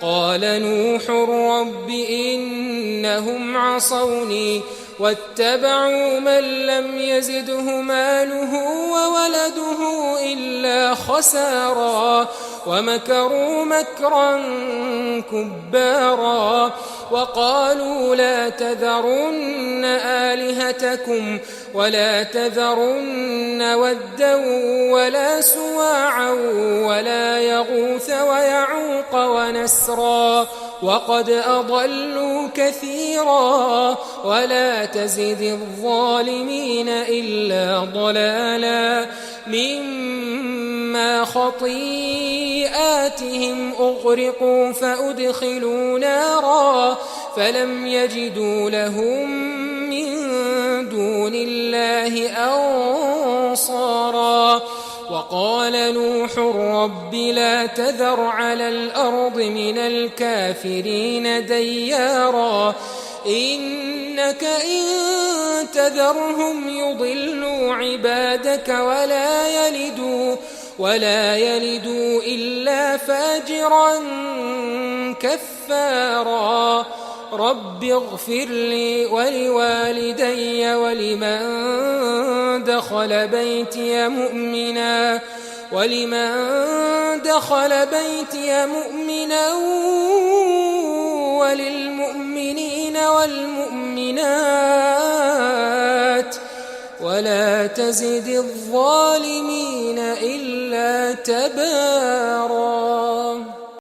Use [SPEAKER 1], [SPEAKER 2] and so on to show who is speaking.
[SPEAKER 1] قال نوح رب إنهم عصوني واتبعوا من لم يزده ماله وولده إلا خسارا ومكروا مكرا كبارا وقالوا لا تذرن آلهتكم ولا تذرن ودا ولا سواعا ولا يغوث ويعوق ونسرا وقد أضلوا كثيرا ولا تزد الظالمين إلا ضلالا مما خطيئاتهم أغرقوا فأدخلوا نارا فلم يجدوا لهم من دون الله أنصارا وقال نوح رب لا تذر على الأرض من الكافرين ديارا إنك إن تذرهم يضلوا عبادك ولا يلدوا إلا فاجرا كفارا رب اغفر لي ولوالدي ولمن دخل بيتي مؤمنا وللمؤمنين والمؤمنات ولا تزد الظالمين إلا تبارا.